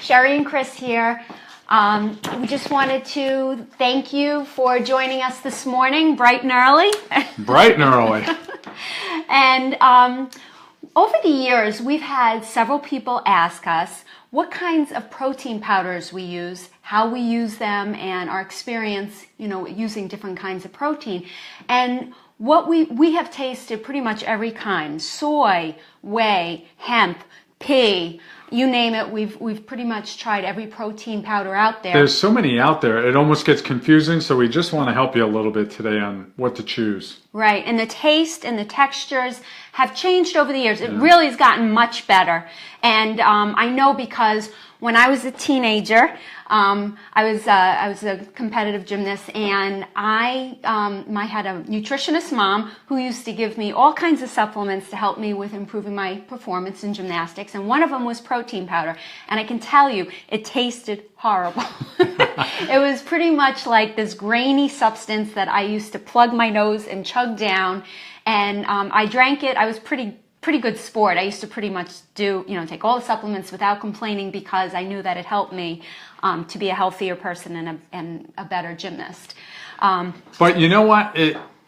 Sheri and Chris here. We just wanted to thank you for joining us this morning, bright and early. Bright and early. And over the years, we've had several people ask us what kinds of protein powders we use, how we use them, and our experience, using different kinds of protein. And what we have tasted pretty much every kind: soy, whey, hemp, pea, you name it. We've pretty much tried every protein powder out there. There's so many out there, it almost gets confusing, so we just want to help you a little bit today on what to choose. Right, and the taste and the textures have changed over the years. It really has gotten much better. And I know because when I was a teenager, I was a competitive gymnast, and I had a nutritionist mom who used to give me all kinds of supplements to help me with improving my performance in gymnastics, and one of them was protein powder. And I can tell you, it tasted horrible. It was pretty much like this grainy substance that I used to plug my nose and chug down, and I drank it. I was pretty good sport. I used to pretty much take all the supplements without complaining because I knew that it helped me to be a healthier person and a better gymnast. But you know what?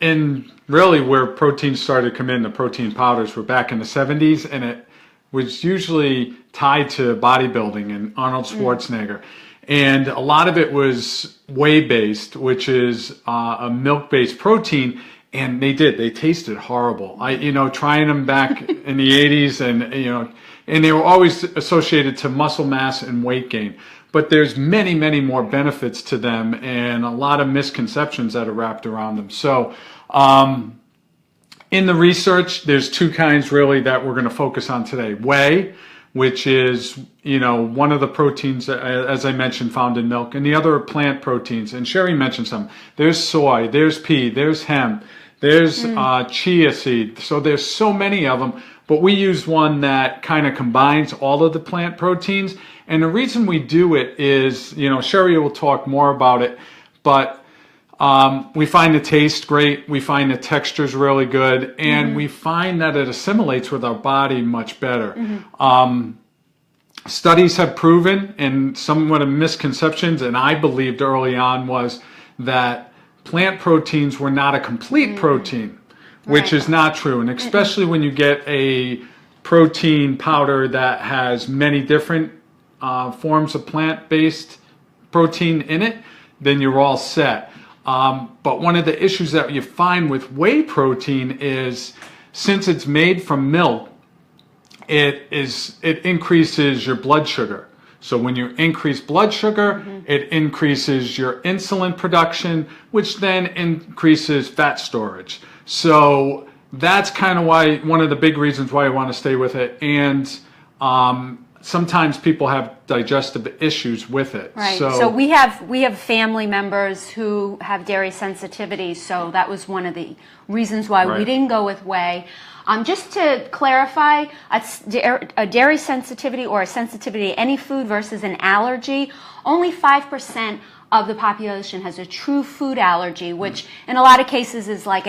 And really where protein started to come in, the protein powders were back in the 70s, and it was usually tied to bodybuilding and Arnold Schwarzenegger. And a lot of it was whey-based, which is a milk-based protein. And they tasted horrible. Trying them back in the 80s, and they were always associated to muscle mass and weight gain. But there's many, many more benefits to them, and a lot of misconceptions that are wrapped around them. So, in the research, there's two kinds really that we're going to focus on today. Whey, which is, one of the proteins, as I mentioned, found in milk, and the other are plant proteins. And Sheri mentioned some. There's soy, there's pea, there's hemp, there's chia seed. So there's so many of them, but we use one that kind of combines all of the plant proteins. And the reason we do it is, Sheri will talk more about it, but we find the taste great, we find the texture's really good, and we find that it assimilates with our body much better. Studies have proven, and somewhat of misconceptions, and I believed early on, was that plant proteins were not a complete protein, which is not true. And especially when you get a protein powder that has many different forms of plant-based protein in it, then you're all set. But one of the issues that you find with whey protein is, since it's made from milk, it increases your blood sugar. So when you increase blood sugar, it increases your insulin production, which then increases fat storage. So that's kind of why, one of the big reasons why I want to stay with it. And sometimes people have digestive issues with it. Right. So we have family members who have dairy sensitivity. So that was one of the reasons why we didn't go with whey. Just to clarify, a dairy sensitivity or a sensitivity to any food versus an allergy, only 5% of the population has a true food allergy, which in a lot of cases is like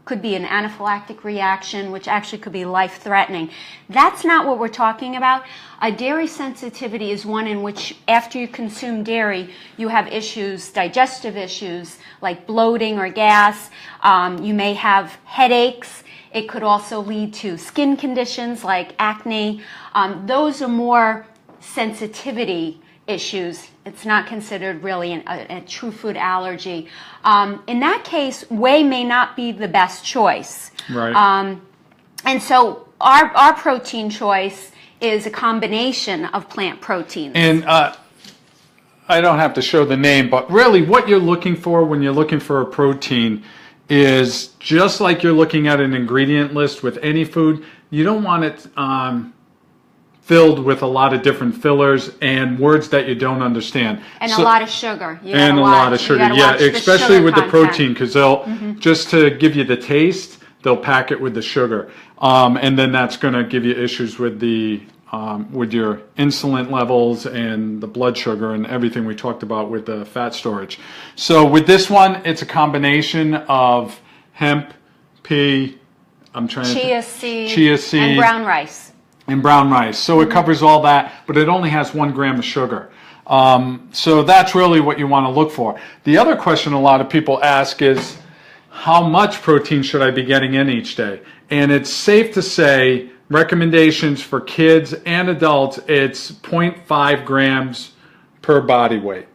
could be an anaphylactic reaction, which actually could be life-threatening. That's not what we're talking about. A dairy sensitivity is one in which after you consume dairy, you have issues, digestive issues like bloating or gas. You may have headaches. It could also lead to skin conditions like acne. Those are more sensitivity issues. It's not considered really a true food allergy. In that case, whey may not be the best choice. Right. And so our protein choice is a combination of plant proteins. And I don't have to show the name, but really what you're looking for when you're looking for a protein is just like you're looking at an ingredient list with any food. You don't want it filled with a lot of different fillers and words that you don't understand. And a lot of sugar. A lot of sugar, yeah, especially with the protein, because they'll, just to give you the taste, they'll pack it with the sugar. And then that's going to give you issues with with your insulin levels and the blood sugar and everything we talked about with the fat storage. So with this one, it's a combination of hemp, pea, chia seed, and brown rice. and brown rice. So it covers all that, but it only has 1 gram of sugar. So that's really what you want to look for. The other question a lot of people ask is, how much protein should I be getting in each day? And it's safe to say, recommendations for kids and adults, it's 0.5 grams per body weight.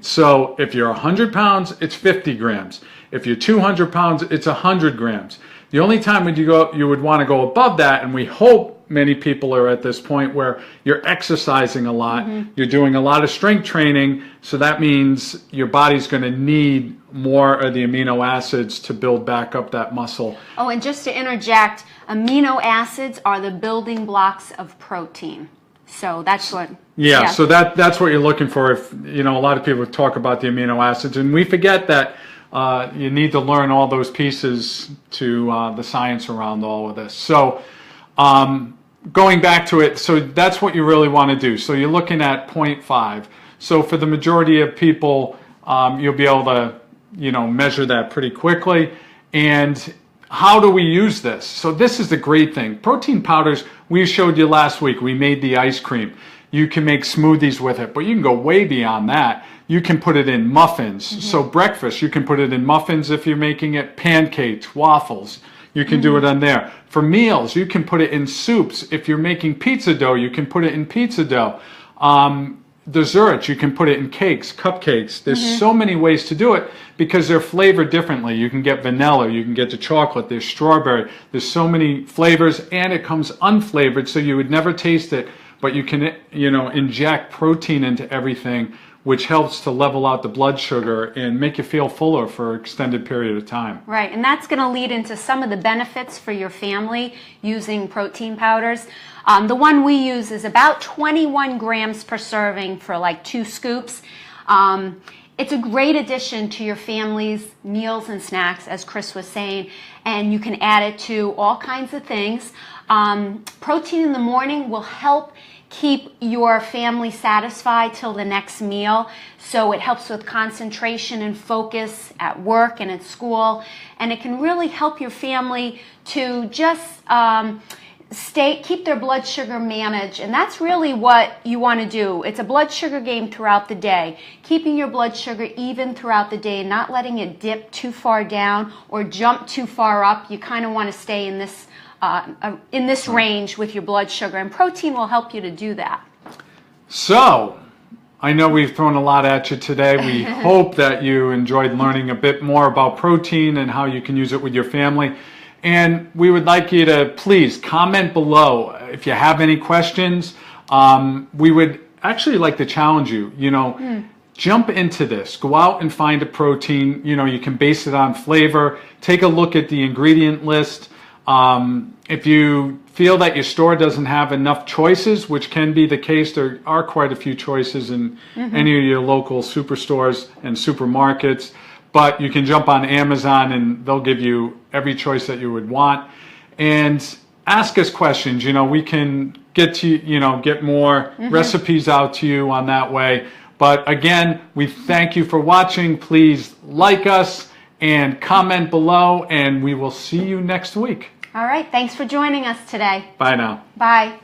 So if you're 100 pounds, it's 50 grams. If you're 200 pounds, it's 100 grams. The only time you would want to go above that, and we hope many people are at this point where you're exercising a lot, you're doing a lot of strength training, so that means your body's going to need more of the amino acids to build back up that muscle. Oh, and just to interject, amino acids are the building blocks of protein. So that's what... Yeah, so that's what you're looking for. If a lot of people talk about the amino acids, and we forget that you need to learn all those pieces to the science around all of this. So going back to it, so that's what you really want to do. So you're looking at 0.5. So for the majority of people, you'll be able to measure that pretty quickly. And how do we use this? So this is the great thing. Protein powders, we showed you last week. We made the ice cream. You can make smoothies with it, but you can go way beyond that. You can put it in muffins. So breakfast, you can put it in muffins if you're making it, pancakes, waffles. You can do it on there. For meals, you can put it in soups. If you're making pizza dough, you can put it in pizza dough. Desserts, you can put it in cakes, cupcakes. There's so many ways to do it because they're flavored differently. You can get vanilla, you can get the chocolate, there's strawberry. There's so many flavors, and it comes unflavored, so you would never taste it, but you can, inject protein into everything, which helps to level out the blood sugar and make you feel fuller for an extended period of time. Right, and that's going to lead into some of the benefits for your family using protein powders. The one we use is about 21 grams per serving for like 2 scoops. It's a great addition to your family's meals and snacks, as Chris was saying, and you can add it to all kinds of things. Protein in the morning will help keep your family satisfied till the next meal. So it helps with concentration and focus at work and at school. And it can really help your family to just keep their blood sugar managed. And that's really what you want to do. It's a blood sugar game throughout the day. Keeping your blood sugar even throughout the day and not letting it dip too far down or jump too far up. You kind of want to stay in this range with your blood sugar, and protein will help you to do that. So, I know we've thrown a lot at you today. We hope that you enjoyed learning a bit more about protein and how you can use it with your family. And we would like you to please comment below if you have any questions. We would actually like to challenge you, jump into this. Go out and find a protein. You can base it on flavor. Take a look at the ingredient list. If you feel that your store doesn't have enough choices, which can be the case, there are quite a few choices in any of your local superstores and supermarkets, but you can jump on Amazon and they'll give you every choice that you would want. And ask us questions. We can get to, get more recipes out to you on that way. But again, we thank you for watching. Please like us and comment below, and we will see you next week. All right, thanks for joining us today. Bye now. Bye.